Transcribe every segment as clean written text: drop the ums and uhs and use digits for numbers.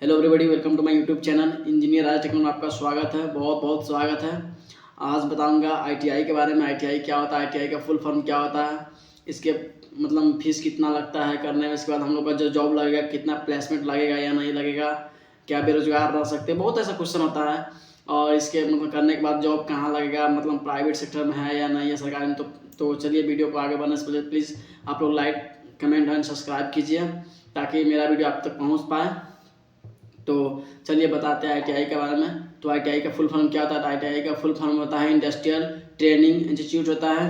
Hello everybody, welcome to my YouTube channel engineer Raj techno में आपका स्वागत है। बहुत बहुत स्वागत है। आज बताऊंगा आईटीआई के बारे में। आईटीआई क्या होता है, आईटीआई का फुल फॉर्म क्या होता है, इसके मतलब फीस कितना लगता है करने में, इसके बाद हम लोग का जो जॉब लगेगा, कितना प्लेसमेंट लगेगा या नहीं लगेगा, क्या बेरोजगार रह सकते हैं, बहुत ऐसा क्वेश्चन होता है। और इसके मतलब करने के बाद जॉब कहाँ लगेगा, मतलब प्राइवेट सेक्टर में है या नहीं है, सरकारी में। तो चलिए वीडियो को आगे बढ़ने से पहले प्लीज़ आप लोग लाइक, कमेंट एंड सब्सक्राइब कीजिए ताकि मेरा वीडियो आप तक पहुँच पाए। तो चलिए बताते हैं आईटीआई के बारे में। तो आईटीआई का फुल फॉर्म क्या होता है? तो आईटीआई का फुल फॉर्म होता है इंडस्ट्रियल ट्रेनिंग इंस्टीट्यूट होता है।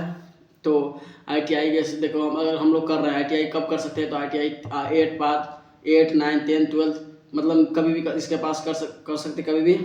तो आईटीआई जैसे देखो, अगर हम लोग कर रहे हैं आईटीआई कब कर सकते हैं? तो आईटीआई 8 पास 8 9 10 12 मतलब कभी भी इसके पास कर सकते कभी भी।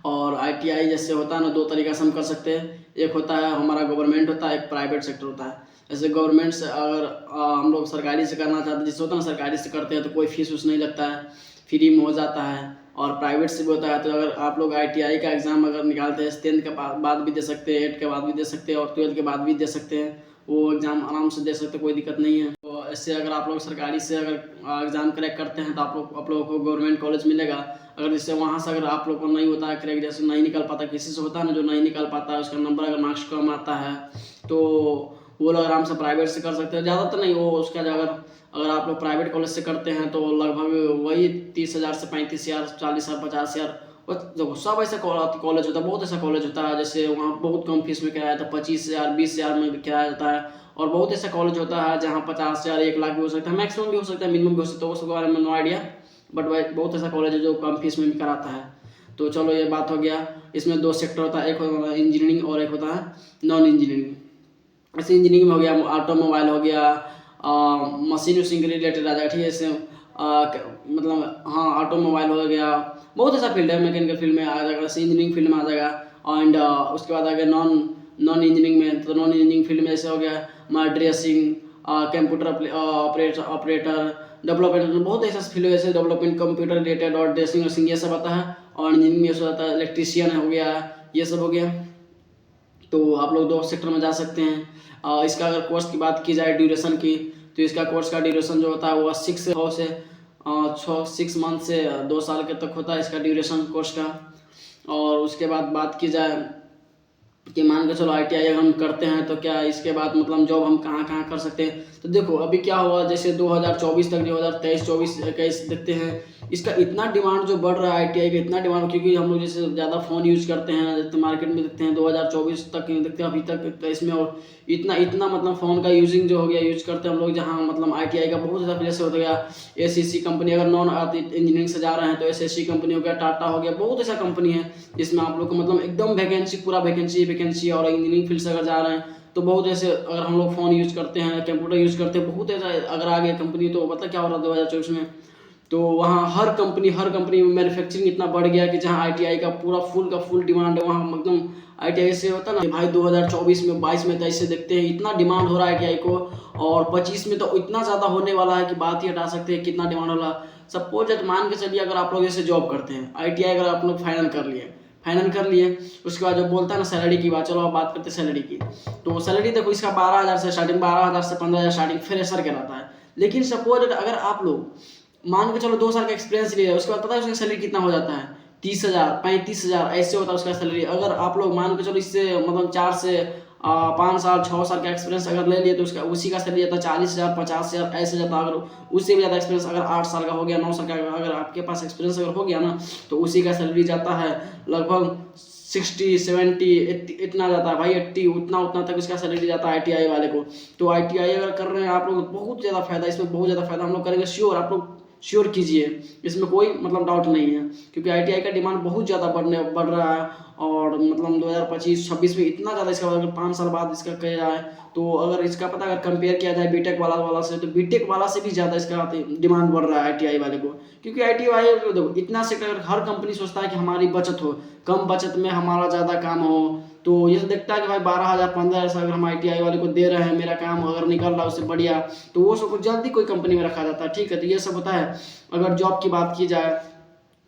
और आईटीआई जैसे होता है ना, दो तरीका से हम कर सकते हैं। एक होता है हमारा गवर्नमेंट होता है, एक प्राइवेट सेक्टर होता है। जैसे गवर्नमेंट से अगर हम लोग सरकारी से करना चाहते हैं, जिससे होता है ना सरकारी से करते हैं तो कोई फीस उस नहीं लगता है, फ्री में हो जाता है। और प्राइवेट से भी होता है। तो अगर आप लोग आईटीआई का एग्ज़ाम अगर निकालते हैं, 10th के बाद भी दे सकते हैं, 8 के बाद भी दे सकते हैं और 12 के बाद भी दे सकते हैं। वो एग्ज़ाम आराम से दे सकते हैं, कोई दिक्कत नहीं है। तो ऐसे अगर आप लोग सरकारी से अगर एग्ज़ाम क्रैक करते हैं तो आप लोगों को गवर्नमेंट कॉलेज मिलेगा। अगर जैसे वहाँ से अगर आप लोग को नहीं होता है क्रैक, जैसे नहीं निकल पाता, किसी से होता है ना जो नहीं निकल पाता है, उसका नंबर अगर मार्क्स कम आता है तो वो लोग आराम से प्राइवेट से कर सकते हैं। ज़्यादातर नहीं, वो उसका अगर आप लोग प्राइवेट कॉलेज से करते हैं तो लगभग वही 30,000 से 35,000, 40,000, 50,000। देखो सब ऐसा कॉलेज होता है, बहुत ऐसा कॉलेज होता है जैसे वहाँ बहुत कम फीस में किराया था, 25,000, 20,000 में किराया जाता है। और बहुत ऐसा कॉलेज होता है जहाँ 50,000, 1 लाख भी हो सकता है, मैक्सिमम भी हो सकता है, मिनिमम भी हो सकता है, उसके बारे में नो आइडिया। बट बहुत ऐसा कॉलेज है जो कम फीस में भी कराता है। तो चलो ये बात हो गया। इसमें 2 सेक्टर होता है, एक होता है इंजीनियरिंग और एक होता है नॉन इंजीनियरिंग। ऐसे इंजीनियरिंग में हो गया, ऑटोमोबाइल हो गया, मशीन उशीन के रिलेटेड आ जाएगा, ठीक है। जैसे मतलब हाँ ऑटोमोबाइल हो गया, बहुत ऐसा फील्ड है, मैकेनिकल फील्ड में आ जाएगा, जैसे इंजीनियरिंग फील्ड में आ जाएगा। एंड उसके बाद आ गया नॉन नॉन इंजीनियरिंग में। तो नॉन इंजीनियरिंग फील्ड में जैसे हो गया हमारा ड्रेसिंग, कंप्यूटर ऑपरेटर, डेवलपमेंट, बहुत ऐसा फील्ड है जैसे डेवलपमेंट, कंप्यूटर रिलेटेड और ड्रेसिंग ये सब आता है। और इंजीनियरिंग में आता है इलेक्ट्रीशियन हो गया, ये सब हो गया। तो आप लोग 2 सेक्टर में जा सकते हैं। इसका अगर कोर्स की बात की जाए ड्यूरेशन की, तो इसका कोर्स का ड्यूरेशन जो होता है वो 6 मंथ से 2 साल के तक होता है इसका ड्यूरेशन कोर्स का। और उसके बाद बात की जाए कि मान के चलो आईटीआई अगर हम करते हैं तो क्या इसके बाद मतलब जॉब हम कहाँ कहाँ कर सकते हैं? तो देखो अभी क्या हुआ, जैसे 2024 तक, 2023, 24, 21 देखते हैं, इसका इतना डिमांड जो बढ़ रहा है आईटीआई का, इतना डिमांड, क्योंकि हम लोग जैसे ज़्यादा फ़ोन यूज़ करते हैं, जैसे मार्केट में देखते हैं 2024 तक देखते हैं अभी तक तो इसमें। और इतना इतना मतलब फ़ोन का यूजिंग जो हो गया, यूज करते हैं हम लोग, जहाँ मतलब आईटीआई का बहुत ज़्यादा प्लेस हो गया। एसएससी कंपनी, अगर नॉन इंजीनियरिंग से जा रहे हैं तो एसएससी कंपनी हो गया, टाटा हो गया, बहुत ऐसा कंपनी है जिसमें आप लोग को मतलब एकदम वैकेंसी, पूरा वैकेंसी। और इंजीनियरिंग फील्ड से अगर जा रहे हैं तो बहुत ऐसे, अगर हम लोग फ़ोन यूज़ करते हैं, कंप्यूटर यूज़ करते हैं, बहुत ऐसा अगर आ गया कंपनी। तो मतलब क्या हो रहा है 2024 में, तो वहाँ हर कंपनी में मैन्युफैक्चरिंग इतना बढ़ गया कि जहाँ आईटीआई का पूरा फुल डिमांड है, वहाँ एकदम आईटीआई से होता है ना भाई। 2024 में, 22 में, 23 से देखते हैं इतना डिमांड हो रहा है आईटीआई को। और 25 में तो इतना ज़्यादा होने वाला है कि बात ही हटा सकते हैं कितना डिमांड हो रहा है। सपोज मान के चलिए अगर आप लोग ऐसे जॉब करते हैं, आईटीआई अगर आप लोग फाइनल कर लिए, उसके बाद जो बोलता है ना सैलरी की बात, चलो आप बात करते हैं सैलरी की। तो सैलरी देखो इसका 12,000 से स्टार्टिंग, 12,000 से 15,000 स्टार्टिंग फ्रेशर के रहता है। लेकिन सपोज अगर आप लोग मान के चलो 2 साल का एक्सपीरियंस लिया, उसके बाद पता है उसका सैलरी कितना हो जाता है? 30,000, 35,000 ऐसे होता है उसका सैलरी। अगर आप लोग मान के चलो इससे मतलब 4 से 5 साल, 6 साल का एक्सपीरियंस अगर ले लिए तो उसका उसी का सैलरी जाता है 40,000, 50,000 ऐसे जाता है। अगर उससे भी ज़्यादा एक्सपीरियंस, अगर 8 साल का हो गया, 9 साल का अगर आपके पास एक्सपीरियंस अगर हो गया ना, तो उसी का सैलरी जाता है लगभग 60, 70, 80 इतना जाता है भाई, 80 उतना तक इसका सैलरी जाता है आईटीआई वाले को। तो आईटीआई अगर कर रहे हैं आप लोग, बहुत ज़्यादा फायदा, इसमें बहुत ज़्यादा फायदा हम लोग करेंगे श्योर। आप लोग श्योर कीजिए, इसमें कोई मतलब डाउट नहीं है, क्योंकि आईटीआई का डिमांड बहुत ज़्यादा बढ़ रहा है। और मतलब 2025-26 में इतना ज़्यादा इसका, अगर 5 साल बाद इसका कह रहा है तो अगर इसका पता अगर कंपेयर किया जाए बीटेक वाला से, तो बीटेक वाला से भी ज़्यादा इसका डिमांड बढ़ रहा है आईटीआई वाले को। क्योंकि आईटीआई देखो इतना सेक्टर, हर कंपनी सोचता है कि हमारी बचत हो, कम बचत में हमारा ज़्यादा काम हो। तो ये देखता है कि भाई 12,000, 15,000 से अगर हम आईटीआई वाले को दे रहे हैं, मेरा काम अगर निकल रहा है उससे बढ़िया, तो वो सब जल्दी कोई कंपनी में रखा जाता है, ठीक है। तो ये सब होता है। अगर जॉब की बात की जाए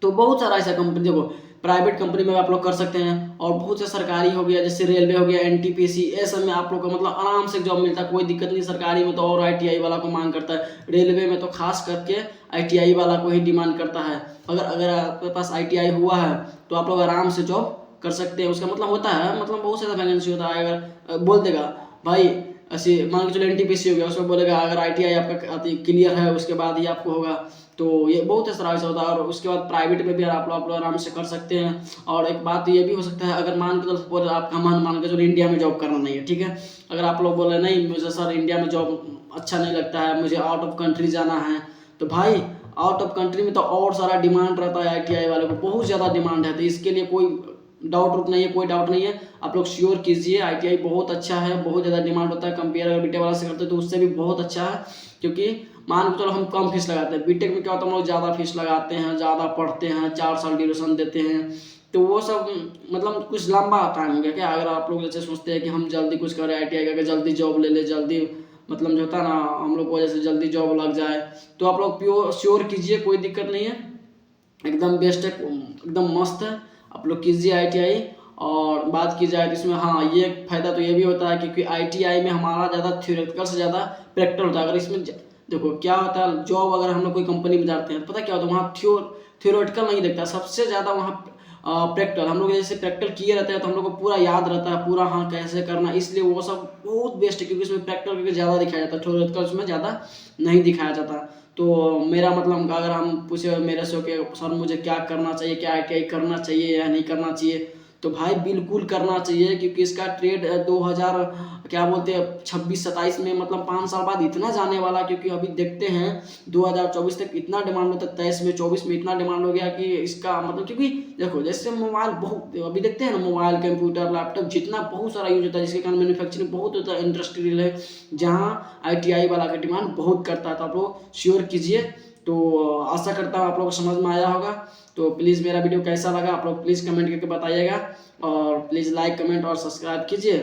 तो बहुत सारा ऐसा कंपनी, देखो प्राइवेट कंपनी में आप लोग कर सकते हैं, और बहुत से सरकारी हो गया, जैसे रेलवे हो गया, एनटीपीसी, ये सब में आप लोग को मतलब आराम से जॉब मिलता है, कोई दिक्कत नहीं। सरकारी में तो और आईटीआई वाला को मांग करता है, रेलवे में तो खास करके आईटीआई वाला को ही डिमांड करता है। अगर अगर आपके पास आईटीआई हुआ है तो आप लोग आराम से जॉब कर सकते हैं। उसका मतलब होता है, मतलब बहुत सारा वैकेंसी होता है। अगर बोल देगा भाई, ऐसे मान के चलो एनटीपीसी हो गया, उसमें बोलेगा अगर आईटीआई आपका क्लियर है उसके बाद ही आपको होगा। तो ये बहुत तरह से होता है। और उसके बाद प्राइवेट में भी आप लोग आराम से कर सकते हैं। और एक बात ये भी हो सकता है, अगर मान के चलो सपोज आपका मन मान के चलो इंडिया में जॉब करना नहीं है, ठीक है। अगर आप लोग बोले नहीं मुझे सर इंडिया में जॉब अच्छा नहीं लगता है, मुझे आउट ऑफ कंट्री जाना है, तो भाई आउट ऑफ कंट्री में तो और सारा डिमांड रहता है आईटीआई वाले को, बहुत ज़्यादा डिमांड है। तो इसके लिए कोई डाउट नहीं है, कोई डाउट नहीं है। आप लोग श्योर कीजिए, आईटीआई बहुत अच्छा है, बहुत ज़्यादा डिमांड होता है। कंपेयर अगर बीटेक वाला से करते हैं तो उससे भी बहुत अच्छा है, क्योंकि मान के चलो हम कम फीस लगाते हैं। बीटेक में क्या होता है, हम लोग ज़्यादा फीस लगाते हैं, ज़्यादा पढ़ते हैं, 4 साल ड्यूरेशन देते हैं, तो वो सब मतलब कुछ लंबा टाइम हो गया क्या। अगर आप लोग जैसे सोचते हैं कि हम जल्दी कुछ करें, आईटीआई करके जल्दी जॉब ले ले, जल्दी मतलब जो होता है ना हम लोग को जैसे जल्दी जॉब लग जाए, तो आप लोग प्योर श्योर कीजिए, कोई दिक्कत नहीं है, एकदम बेस्ट है, एकदम मस्त है। आप लोग कीजिए आईटीआई। और बात की जाए तो इसमें हाँ ये फ़ायदा तो ये भी होता है, क्योंकि आईटीआई में हमारा ज़्यादा थ्योरेटिकल से ज़्यादा प्रैक्टिकल होता है। अगर इसमें देखो क्या होता है, जॉब अगर हम लोग कोई कंपनी में जाते हैं, पता क्या होता है, वहाँ थ्योरेटिकल नहीं देखता, सबसे ज़्यादा वहाँ प्रैक्टिकल। हम लोग जैसे प्रैक्टिकल किए रहते हैं तो हम लोग को पूरा याद रहता है, पूरा हाँ कैसे करना, इसलिए वो सब बहुत बेस्ट है, क्योंकि इसमें प्रैक्टिकल करके ज़्यादा दिखाया जाता है, थ्योरेटिकल उसमें ज़्यादा नहीं दिखाया जाता। तो मेरा मतलब अगर हम पूछे मेरे से कि सर मुझे क्या करना चाहिए, क्या आईटीआई करना चाहिए या नहीं करना चाहिए, तो भाई बिल्कुल करना चाहिए, क्योंकि इसका ट्रेड 2000 क्या बोलते हैं 26-27 में मतलब 5 साल बाद इतना जाने वाला, क्योंकि अभी देखते हैं 2024 तक इतना डिमांड होता है, 23 में 24 में इतना डिमांड हो गया कि इसका मतलब, क्योंकि देखो जैसे मोबाइल बहुत अभी देखते हैं ना, मोबाइल कंप्यूटर लैपटॉप जितना बहुत सारा यूज होता है, जिसके कारण मैन्युफैक्चरिंग बहुत होता है, इंडस्ट्रियल है, जहाँ आईटीआई वाला का डिमांड बहुत करता है। तो आप लोग श्योर कीजिए। तो आशा करता हूँ आप लोगों को समझ में आया होगा। तो प्लीज़ मेरा वीडियो कैसा लगा आप लोग प्लीज़ कमेंट करके बताइएगा, और प्लीज़ लाइक कमेंट और सब्सक्राइब कीजिए।